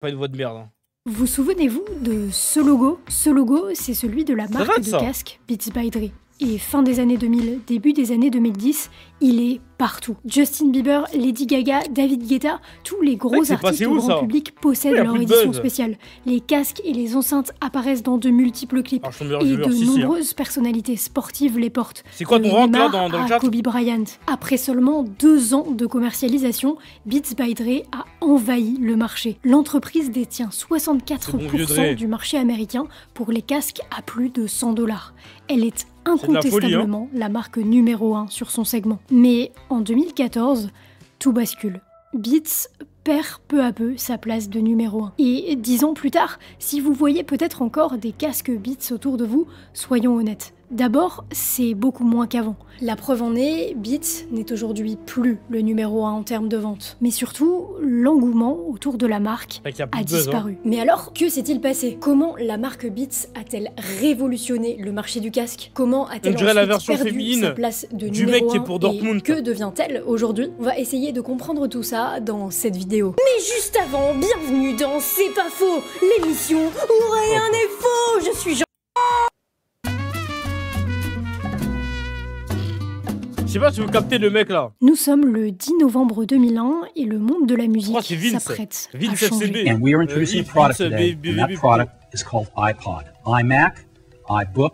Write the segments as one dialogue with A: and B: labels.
A: Pas une voix de merde. Hein.
B: Vous souvenez-vous de ce logo? Ce logo, c'est celui de la marque de casque Beats by Dre. Et fin des années 2000, début des années 2010, il est partout. Justin Bieber, Lady Gaga, David Guetta, tous les gros artistes au grand public possèdent leur édition spéciale. Les casques et les enceintes apparaissent dans de multiples clips. Et de nombreuses personnalités sportives les portent.
A: C'est quoi ton rank là dans le chat?
B: Kobe Bryant. Après seulement 2 ans de commercialisation, Beats by Dre a envahi le marché. L'entreprise détient 64% du marché américain pour les casques à plus de 100$. Elle est incontestablement la marque numéro 1 sur son segment. Mais en 2014, tout bascule. Beats perd peu à peu sa place de numéro 1. Et 10 ans plus tard, si vous voyez peut-être encore des casques Beats autour de vous, soyons honnêtes. D'abord, c'est beaucoup moins qu'avant. La preuve en est, Beats n'est aujourd'hui plus le numéro 1 en termes de vente. Mais surtout, l'engouement autour de la marque a disparu. Mais alors, que s'est-il passé? Comment la marque Beats a-t-elle révolutionné le marché du casque? Comment a-t-elle ensuite perdu sa place de numéro 1
A: pour Dortmund.
B: Et que devient-elle aujourd'hui? On va essayer de comprendre tout ça dans cette vidéo. Mais juste avant, bienvenue dans C'est pas faux, l'émission où rien n'est faux. Je suis Jean.
A: Je sais pas si vous captez le mec là.
B: Nous sommes le 10 novembre 2001 et le monde de la musique s'apprête à changer.
C: And we are introducing a product today, and that product is called iPod. iMac, iBook,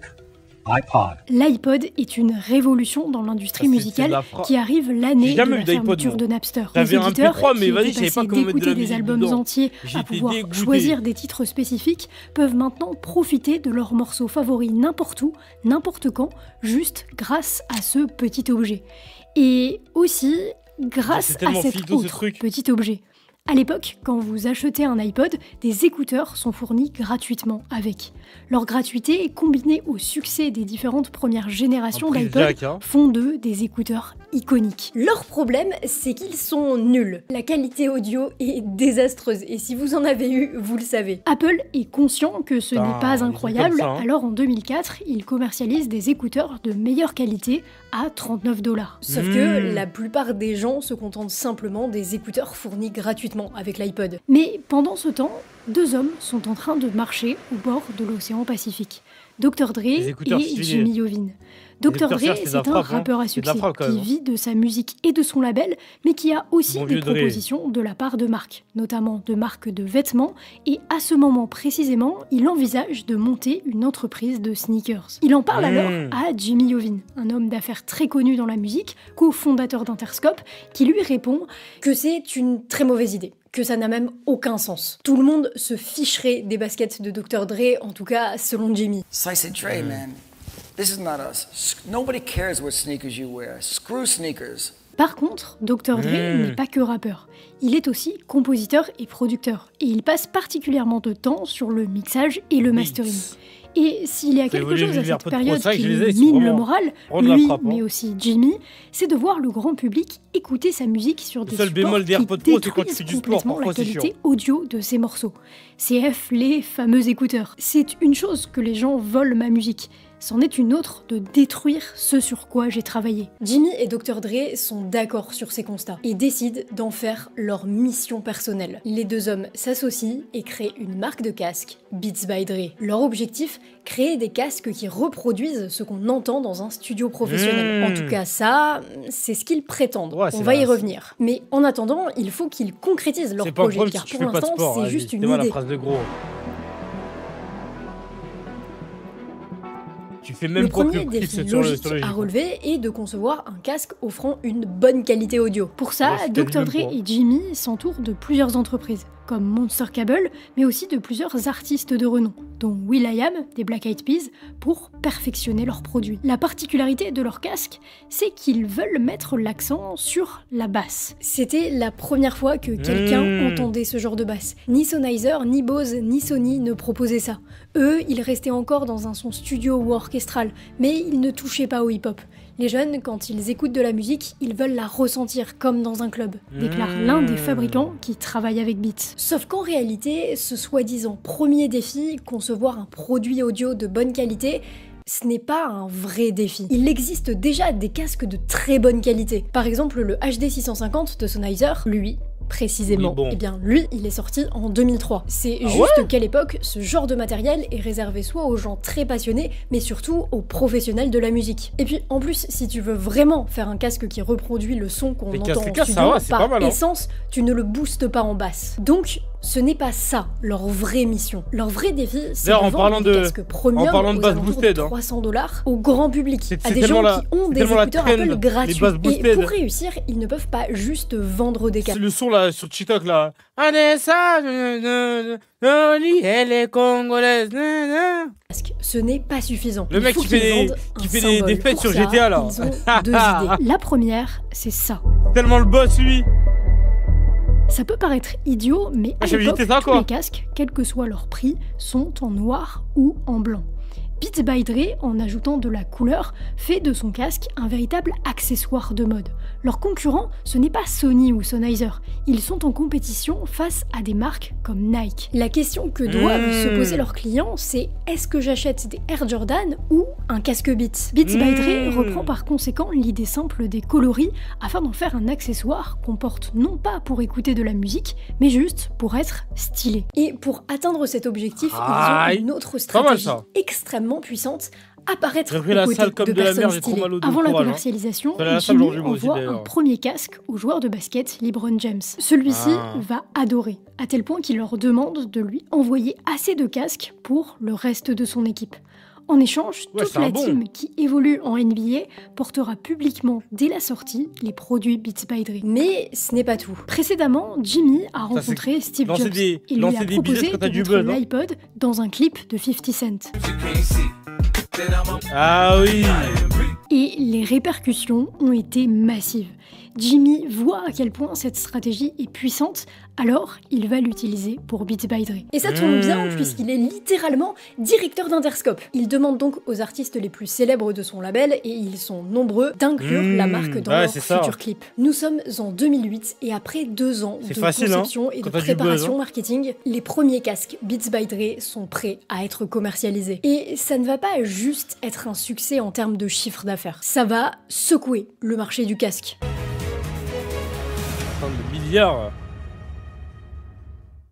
C: iPod.
B: L'iPod est une révolution dans l'industrie musicale qui arrive l'année de la fermeture de Napster. Les éditeurs qui étaient passés d'écouter des albums entiers à pouvoir choisir des titres spécifiques peuvent maintenant profiter de leurs morceaux favoris n'importe où, n'importe quand, juste grâce à ce petit objet. Et aussi grâce à cet autre petit objet. À l'époque, quand vous achetez un iPod, des écouteurs sont fournis gratuitement avec. Leur gratuité, combinée au succès des différentes premières générations d'iPod, font d'eux des écouteurs iconiques. Leur problème, c'est qu'ils sont nuls. La qualité audio est désastreuse et si vous en avez eu, vous le savez. Apple est conscient que ce n'est pas incroyable, alors en 2004, il commercialise des écouteurs de meilleure qualité à 39$. Sauf que la plupart des gens se contentent simplement des écouteurs fournis gratuitement avec l'iPod. Mais pendant ce temps, 2 hommes sont en train de marcher au bord de l'océan Pacifique. Dr. Dre et Jimmy Iovine. Dr. Dre, c'est un rappeur à succès qui vit de sa musique et de son label, mais qui a aussi des propositions de la part de marques, notamment de marques de vêtements, et à ce moment précisément, il envisage de monter une entreprise de sneakers. Il en parle alors à Jimmy Iovine, un homme d'affaires très connu dans la musique, cofondateur d'Interscope, qui lui répond que c'est une très mauvaise idée. Que ça n'a même aucun sens. Tout le monde se ficherait des baskets de Dr. Dre, en tout cas selon Jimmy.
D: Slice and Dre, man. This is not us. Nobody cares what sneakers you wear. Screw sneakers.
B: Par contre, Dr. Dre n'est pas que rappeur. Il est aussi compositeur et producteur. Et il passe particulièrement de temps sur le mixage et le mastering. Et s'il y a quelque chose à cette période qui mine le moral, lui, mais aussi Jimmy, c'est de voir le grand public écouter sa musique sur des supports qui détruisent complètement la qualité audio de ses morceaux. CF, les fameux écouteurs. C'est une chose que les gens volent ma musique. C'en est une autre de détruire ce sur quoi j'ai travaillé. Jimmy et Dr. Dre sont d'accord sur ces constats et décident d'en faire leur mission personnelle. Les 2 hommes s'associent et créent une marque de casques, Beats by Dre. Leur objectif, créer des casques qui reproduisent ce qu'on entend dans un studio professionnel. En tout cas, ça, c'est ce qu'ils prétendent. On va y revenir. Mais en attendant, il faut qu'ils concrétisent leur projet, car pour l'instant, c'est juste une idée. Le premier défi logique à relever est de concevoir un casque offrant une bonne qualité audio. Pour ça, Dr. Dre et Jimmy s'entourent de plusieurs entreprises, comme Monster Cable, mais aussi de plusieurs artistes de renom, dont will.i.am des Black Eyed Peas, pour perfectionner leurs produits. La particularité de leur casque, c'est qu'ils veulent mettre l'accent sur la basse. C'était la première fois que quelqu'un entendait ce genre de basse. Ni Sennheiser, ni Bose, ni Sony ne proposaient ça. Eux, ils restaient encore dans un son studio ou orchestral, mais ils ne touchaient pas au hip-hop. Les jeunes, quand ils écoutent de la musique, ils veulent la ressentir comme dans un club, déclare l'un des fabricants qui travaille avec Beats. Sauf qu'en réalité, ce soi-disant premier défi, concevoir un produit audio de bonne qualité, ce n'est pas un vrai défi. Il existe déjà des casques de très bonne qualité. Par exemple, le HD 650 de Sennheiser, lui, précisément.
A: Oui, bon.
B: Eh bien, lui, il est sorti en 2003. C'est juste qu'à l'époque, ce genre de matériel est réservé soit aux gens très passionnés, mais surtout aux professionnels de la musique. Et puis, en plus, si tu veux vraiment faire un casque qui reproduit le son qu'on entend en studio, par essence, tu ne le boostes pas en basse. Donc, ce n'est pas ça leur vraie mission. Leur vrai défi, c'est de vendre des casques premium aux alentours de 300 $ au grand public, à des gens qui ont des écouteurs Apple gratuits. Et pour réussir, ils ne peuvent pas juste vendre des casques.
A: C'est le son là sur TikTok là. Elle est congolaise.
B: Ce n'est pas suffisant.
A: Le mec qui fait des fêtes sur GTA là.
B: Ils ont deux idées. La première, c'est ça.
A: Tellement le boss lui.
B: Ça peut paraître idiot, mais à l'époque, tous les casques, quel que soit leur prix, sont en noir ou en blanc. Beats by Dre, en ajoutant de la couleur, fait de son casque un véritable accessoire de mode. Leurs concurrents, ce n'est pas Sony ou Sennheiser. Ils sont en compétition face à des marques comme Nike. La question que doivent se poser leurs clients, c'est est-ce que j'achète des Air Jordan ou un casque Beats? Beats by Dre reprend par conséquent l'idée simple des coloris afin d'en faire un accessoire qu'on porte non pas pour écouter de la musique, mais juste pour être stylé. Et pour atteindre cet objectif, ils ont une autre stratégie extrêmement puissante, apparaître aux côtés de personnes stylées. Avant la commercialisation, Jimmy envoie un premier casque aux joueurs de basket LeBron James. Celui-ci va adorer, à tel point qu'il leur demande de lui envoyer assez de casques pour le reste de son équipe. En échange, toute la team qui évolue en NBA portera publiquement dès la sortie les produits Beats by Dre. Mais ce n'est pas tout. Précédemment, Jimmy a rencontré Steve Jobs. Il lui a proposé de mettre l'iPod dans un clip de 50 Cent.
A: Ah oui.
B: Et les répercussions ont été massives. Jimmy voit à quel point cette stratégie est puissante, alors il va l'utiliser pour Beats by Dre. Et ça tombe bien puisqu'il est littéralement directeur d'Interscope. Il demande donc aux artistes les plus célèbres de son label, et ils sont nombreux, d'inclure la marque dans leurs futurs clips. Nous sommes en 2008 et après 2 ans de conception et de préparation marketing, les premiers casques Beats by Dre sont prêts à être commercialisés. Et ça ne va pas juste être un succès en termes de chiffre d'affaires. Ça va secouer le marché du casque.
A: De milliards.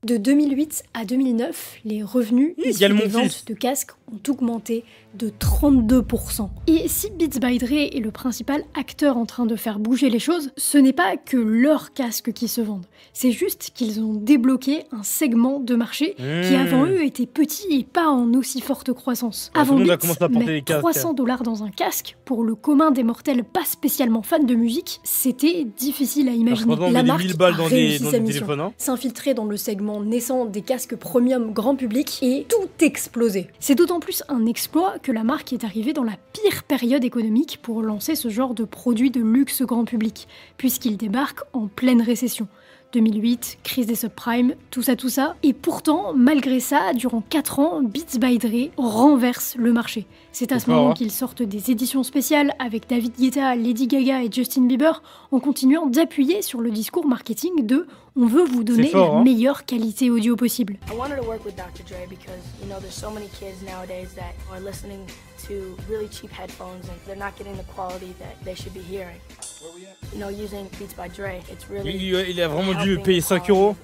B: De 2008 à 2009, les revenus issus des ventes de casques ont augmenté de 32%. Et si Beats by Dre est le principal acteur en train de faire bouger les choses, ce n'est pas que leurs casques qui se vendent. C'est juste qu'ils ont débloqué un segment de marché qui avant eux était petit et pas en aussi forte croissance. Avant Beats, mettre 300 $ dans un casque, pour le commun des mortels pas spécialement fans de musique, c'était difficile à imaginer. La marque a réussi sa mission, s'infiltrer dans le segment naissant des casques premium grand public et tout exploser. C'est d'autant plus un exploit que la marque est arrivée dans la pire période économique pour lancer ce genre de produit de luxe grand public, puisqu'il débarque en pleine récession. 2008, crise des subprimes, tout ça. Et pourtant, malgré ça, durant 4 ans, Beats by Dre renverse le marché. C'est à ce moment qu'ils sortent des éditions spéciales avec David Guetta, Lady Gaga et Justin Bieber, en continuant d'appuyer sur le discours marketing de « on veut vous donner la meilleure qualité audio possible ».
E: To really cheap headphones and they're not getting the quality that they should be hearing. You know, using Beats by Dre, it's really
A: il a vraiment dû payer 5 €.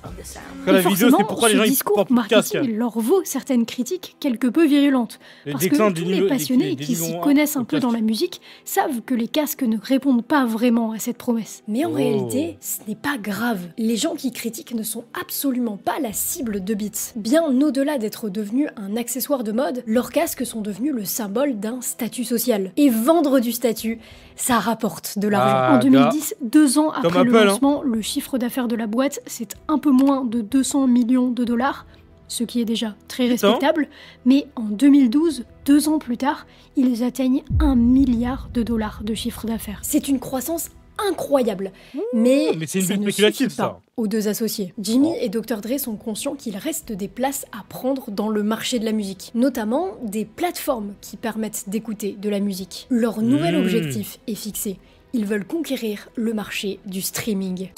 A: La vidéo, c'est pourquoi les gens ils portent plus de casque.
B: Il leur vaut certaines critiques quelque peu virulentes. Parce que tous les passionnés qui s'y connaissent un peu dans la musique savent que les casques ne répondent pas vraiment à cette promesse. Mais en réalité, ce n'est pas grave. Les gens qui critiquent ne sont absolument pas la cible de Beats. Bien au-delà d'être devenus un accessoire de mode, leurs casques sont devenus le symbole d'un statut social. Et vendre du statut, ça rapporte de l'argent. En 2010, 2 ans après le lancement, le chiffre d'affaires de la boîte, c'est un peu moins de 200 millions $, ce qui est déjà très respectable. Mais en 2012, 2 ans plus tard, ils atteignent $1 milliard de chiffre d'affaires. C'est une croissance incroyable, mais
A: c'est une
B: ça
A: bulle
B: ne
A: spéculative,
B: suffit pas aux 2 associés. Jimmy et Dr. Dre sont conscients qu'il reste des places à prendre dans le marché de la musique, notamment des plateformes qui permettent d'écouter de la musique. Leur nouvel objectif est fixé. Ils veulent conquérir le marché du streaming.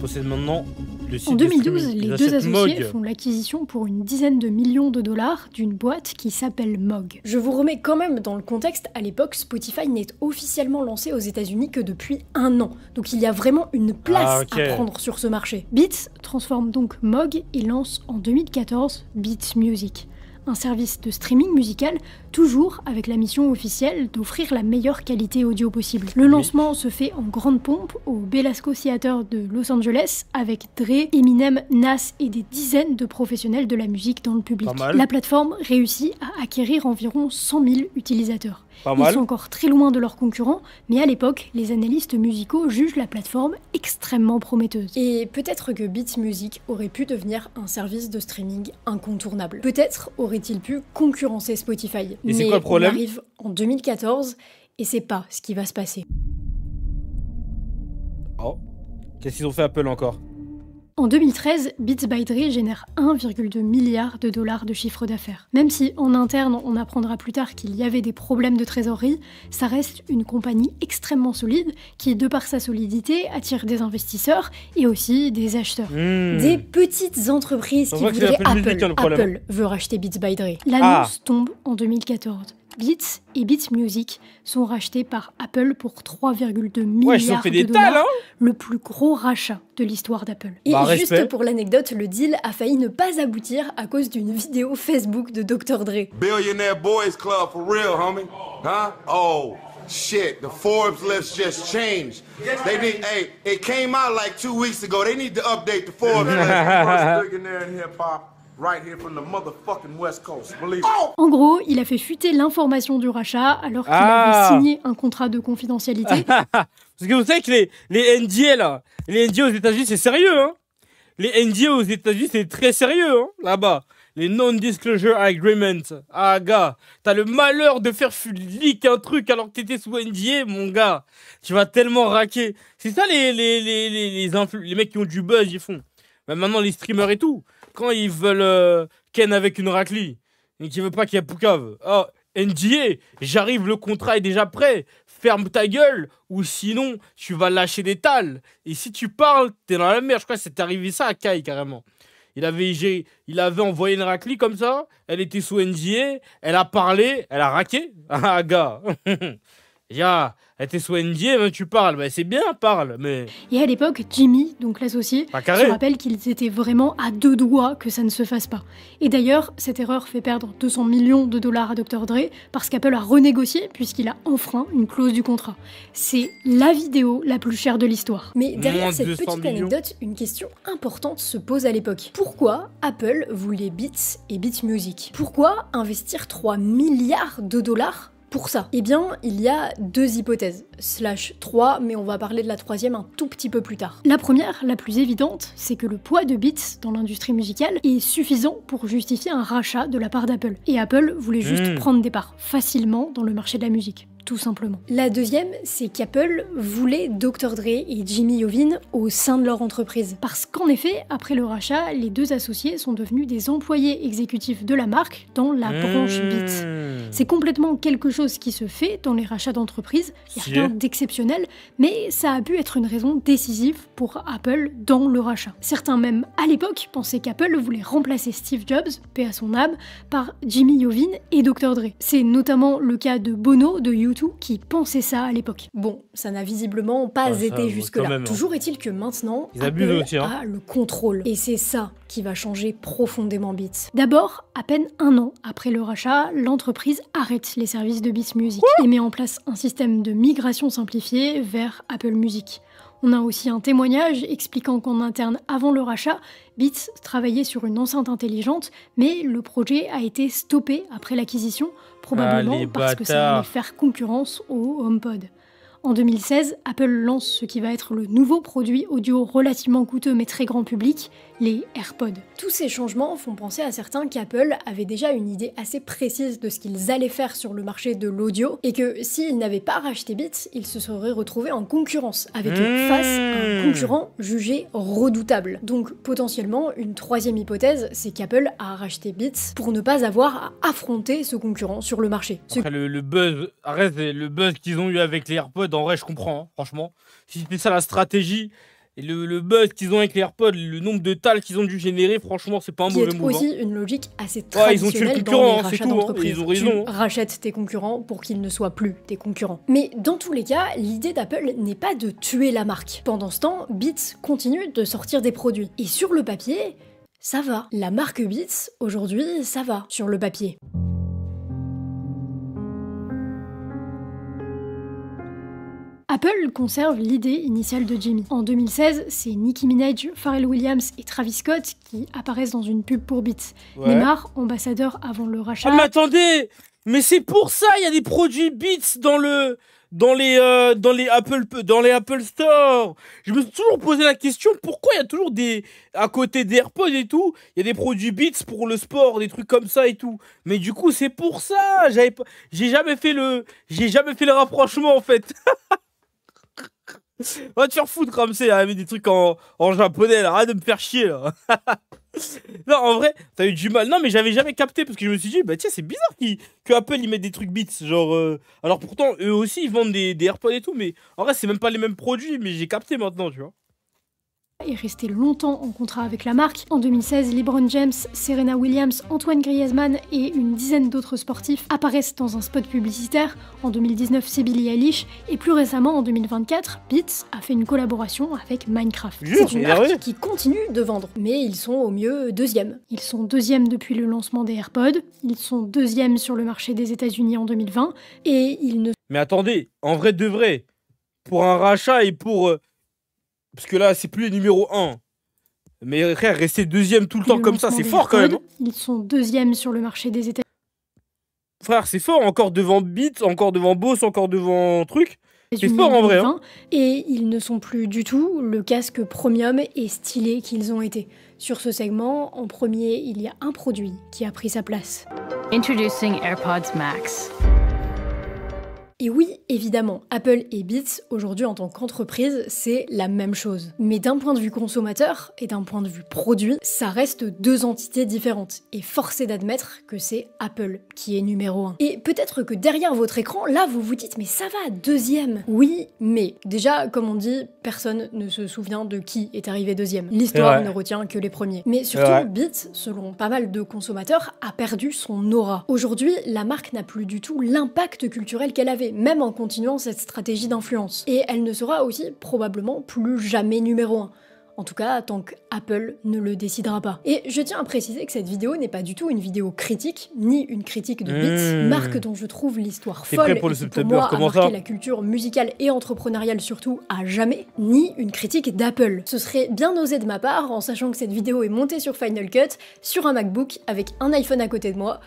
A: Possède maintenant
B: En 2012, les deux associés font l'acquisition pour une dizaine de millions de dollars d'une boîte qui s'appelle Moog. Je vous remets quand même dans le contexte, à l'époque, Spotify n'est officiellement lancé aux États-Unis que depuis 1 an. Donc il y a vraiment une place à prendre sur ce marché. Beats transforme donc Moog et lance en 2014 Beats Music, un service de streaming musical, toujours avec la mission officielle d'offrir la meilleure qualité audio possible. Le lancement se fait en grande pompe au Belasco Theater de Los Angeles, avec Dre, Eminem, Nas et des dizaines de professionnels de la musique dans le public. La plateforme réussit à acquérir environ 100 000 utilisateurs. Ils sont encore très loin de leurs concurrents, mais à l'époque, les analystes musicaux jugent la plateforme extrêmement prometteuse. Et peut-être que Beats Music aurait pu devenir un service de streaming incontournable. Peut-être aurait-il pu concurrencer Spotify.
A: Et c'est quoi le problème ?
B: On arrive en 2014 et c'est pas ce qui va se passer.
A: Oh, qu'est-ce qu'ils ont fait Apple encore ?
B: En 2013, Beats by Dre génère 1,2 milliard de dollars de chiffre d'affaires. Même si en interne, on apprendra plus tard qu'il y avait des problèmes de trésorerie, ça reste une compagnie extrêmement solide qui, de par sa solidité, attire des investisseurs et aussi des acheteurs. Des petites entreprises qui voudraient Apple. Apple veut racheter Beats by Dre. L'annonce tombe en 2014. Beats et Beats Music sont rachetés par Apple pour 3,2 milliards de dollars, le plus gros rachat de l'histoire d'Apple. Et juste pour l'anecdote, le deal a failli ne pas aboutir à cause d'une vidéo Facebook de Dr. Dre.
F: Billionaire Boys Club for real, homie. Huh? Oh. Shit, the Forbes list just changed. They need, hey, it came out like 2 weeks ago. They need to update the Forbes list. First billionaire in hip hop. Right here from the motherfucking West Coast, believe it.
B: En gros, il a fait fuiter l'information du rachat alors qu'il avait signé un contrat de confidentialité.
A: Parce que vous savez que les NDA là, les NDA aux États-Unis c'est sérieux, hein. Les NDA aux États-Unis c'est très sérieux, hein, là-bas. Les non-disclosure agreements. Ah gars, t'as le malheur de faire leak un truc alors que t'étais sous NDA, mon gars. Tu vas tellement raquer. C'est ça les mecs qui ont du buzz, ils font. Même maintenant les streamers et tout. Quand ils veulent ken avec une raclie et qu'ils veulent pas qu'il y ait Poucave. Oh, NDA, j'arrive, le contrat est déjà prêt. Ferme ta gueule ou sinon tu vas lâcher des tales. Et si tu parles, t'es dans la merde. Je crois que c'est arrivé ça à Kai carrément. Il avait envoyé une raclie comme ça. Elle était sous NDA. Elle a parlé. Elle a raqué. Ah gars. Elle était sous NDA, mais tu parles. Bah, c'est bien, parle, mais...
B: Et à l'époque, Jimmy, donc l'associé, se rappelle qu'ils étaient vraiment à 2 doigts que ça ne se fasse pas. Et d'ailleurs, cette erreur fait perdre 200 millions de dollars à Dr. Dre parce qu'Apple a renégocié puisqu'il a enfreint une clause du contrat. C'est la vidéo la plus chère de l'histoire. Mais derrière cette petite anecdote, une question importante se pose à l'époque. Pourquoi Apple voulait Beats et Beats Music ? Pourquoi investir 3 milliards de dollars pour ça? Eh bien, il y a 2 hypothèses, /3, mais on va parler de la troisième un tout petit peu plus tard. La première, la plus évidente, c'est que le poids de Beats dans l'industrie musicale est suffisant pour justifier un rachat de la part d'Apple. Et Apple voulait juste prendre des parts facilement dans le marché de la musique. Tout simplement. La deuxième, c'est qu'Apple voulait Dr. Dre et Jimmy Iovine au sein de leur entreprise. Parce qu'en effet, après le rachat, les 2 associés sont devenus des employés exécutifs de la marque dans la branche Beats. C'est complètement quelque chose qui se fait dans les rachats d'entreprises, il n'y a rien d'exceptionnel, mais ça a pu être une raison décisive pour Apple dans le rachat. Certains même, à l'époque, pensaient qu'Apple voulait remplacer Steve Jobs, paix à son âme, par Jimmy Iovine et Dr. Dre. C'est notamment le cas de Bono de U2 qui pensait ça à l'époque. Bon, ça n'a visiblement pas été jusque-là. Toujours est-il que maintenant, Apple a le contrôle. Et c'est ça qui va changer profondément Beats. D'abord, à peine 1 an après le rachat, l'entreprise arrête les services de Beats Music et met en place un système de migration simplifié vers Apple Music. On a aussi un témoignage expliquant qu'en interne, avant le rachat, Beats travaillait sur une enceinte intelligente, mais le projet a été stoppé après l'acquisition, probablement parce que ça allait faire concurrence au HomePod. En 2016, Apple lance ce qui va être le nouveau produit audio relativement coûteux mais très grand public, les AirPods. Tous ces changements font penser à certains qu'Apple avait déjà une idée assez précise de ce qu'ils allaient faire sur le marché de l'audio et que s'ils n'avaient pas racheté Beats, ils se seraient retrouvés en concurrence avec face à un concurrent jugé redoutable. Donc potentiellement, une troisième hypothèse, c'est qu'Apple a racheté Beats pour ne pas avoir à affronter ce concurrent sur le marché.
A: Après, le buzz qu'ils ont eu avec les AirPods, en vrai, je comprends, hein, franchement. Si c'était ça la stratégie, Et le buzz qu'ils ont avec les AirPods, le nombre de tales qu'ils ont dû générer, franchement, c'est pas un mauvais move.
B: C'est aussi une logique assez traditionnelle dans les rachats d'entreprises.
A: Ils ont raison.
B: Tu rachètes tes concurrents pour qu'ils ne soient plus tes concurrents. Mais dans tous les cas, l'idée d'Apple n'est pas de tuer la marque. Pendant ce temps, Beats continue de sortir des produits. Et sur le papier, ça va. La marque Beats, aujourd'hui, ça va sur le papier. Apple conserve l'idée initiale de Jimmy. En 2016, c'est Nicki Minaj, Pharrell Williams et Travis Scott qui apparaissent dans une pub pour Beats. Neymar, ambassadeur avant le rachat.
A: Ah mais attendez, mais c'est pour ça il y a des produits Beats dans les Apple Store. Je me suis toujours posé la question pourquoi il y a toujours à côté des AirPods et tout, il y a des produits Beats pour le sport, des trucs comme ça et tout. Mais du coup c'est pour ça. J'ai jamais fait le rapprochement en fait. Va te faire foutre comme c'est, avec des trucs en japonais là, arrête de me faire chier là. Non, en vrai, t'as eu du mal. Non, mais j'avais jamais capté parce que je me suis dit, bah tiens, c'est bizarre que Apple ils mettent des trucs Beats. Genre, alors pourtant, eux aussi ils vendent des AirPods et tout, mais en vrai, c'est même pas les mêmes produits, mais j'ai capté maintenant, tu vois.
B: Est resté longtemps en contrat avec la marque. En 2016, LeBron James, Serena Williams, Antoine Griezmann et une dizaine d'autres sportifs apparaissent dans un spot publicitaire. En 2019, c'est Billie Eilish. Et plus récemment, en 2024, Beats a fait une collaboration avec Minecraft. C'est une marque qui continue de vendre, mais ils sont au mieux deuxième. Ils sont deuxième depuis le lancement des AirPods, ils sont deuxième sur le marché des États-Unis en 2020, et ils ne...
A: Mais attendez, en vrai de vrai, pour un rachat et pour... Parce que là, c'est plus les numéro 1. Mais frère, rester deuxième tout le temps comme ça, c'est fort quand même.
B: Ils sont deuxième sur le marché des États-Unis.
A: Frère, c'est fort, encore devant Beats, encore devant Boss, encore devant truc. C'est fort en vrai. Hein.
B: Et ils ne sont plus du tout le casque premium et stylé qu'ils ont été. Sur ce segment, en premier, il y a un produit qui a pris sa place.
G: Introducing AirPods Max.
B: Et oui, évidemment, Apple et Beats, aujourd'hui en tant qu'entreprise, c'est la même chose. Mais d'un point de vue consommateur et d'un point de vue produit, ça reste deux entités différentes. Et force est d'admettre que c'est Apple qui est numéro 1. Et peut-être que derrière votre écran, là, vous vous dites « mais ça va, deuxième !» Oui, mais déjà, comme on dit, personne ne se souvient de qui est arrivé deuxième. L'histoire ne retient que les premiers. Mais surtout, Beats, selon pas mal de consommateurs, a perdu son aura. Aujourd'hui, la marque n'a plus du tout l'impact culturel qu'elle avait, même en continuant cette stratégie d'influence. Et elle ne sera aussi probablement plus jamais numéro 1. En tout cas, tant qu'Apple ne le décidera pas. Et je tiens à préciser que cette vidéo n'est pas du tout une vidéo critique, ni une critique de Beats, marque dont je trouve l'histoire folle et qui pour moi a marqué la culture musicale et entrepreneuriale surtout à jamais, ni une critique d'Apple. Ce serait bien osé de ma part, en sachant que cette vidéo est montée sur Final Cut, sur un MacBook, avec un iPhone à côté de moi,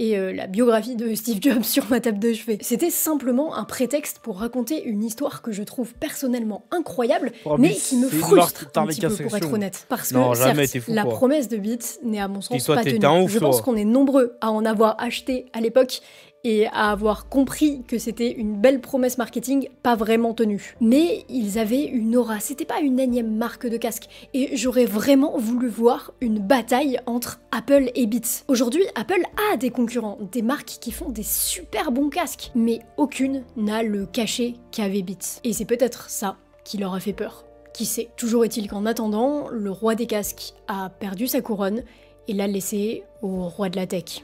B: et la biographie de Steve Jobs sur ma table de chevet. C'était simplement un prétexte pour raconter une histoire que je trouve personnellement incroyable, mais qui me frustre un petit peu, pour être honnête. Parce que, certes, la promesse de Beats n'est à mon sens pas tenue. Je pense qu'on est nombreux à en avoir acheté à l'époque, et à avoir compris que c'était une belle promesse marketing pas vraiment tenue. Mais ils avaient une aura, c'était pas une énième marque de casque, et j'aurais vraiment voulu voir une bataille entre Apple et Beats. Aujourd'hui, Apple a des concurrents, des marques qui font des super bons casques, mais aucune n'a le cachet qu'avait Beats. Et c'est peut-être ça qui leur a fait peur. Qui sait? Toujours est-il qu'en attendant, le roi des casques a perdu sa couronne et l'a laissé au roi de la tech.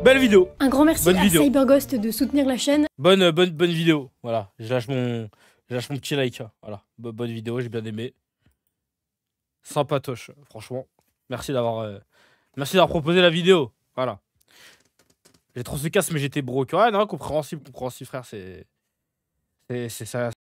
A: Belle vidéo.
B: Un grand merci à CyberGhost de soutenir la chaîne.
A: Bonne vidéo. Voilà, je lâche mon petit like. Voilà, bonne vidéo, j'ai bien aimé. Sympatoche, franchement. Merci d'avoir proposé la vidéo. Voilà. J'ai trop ce casse, mais j'étais broke. Ouais, non, compréhensible, frère. C'est ça.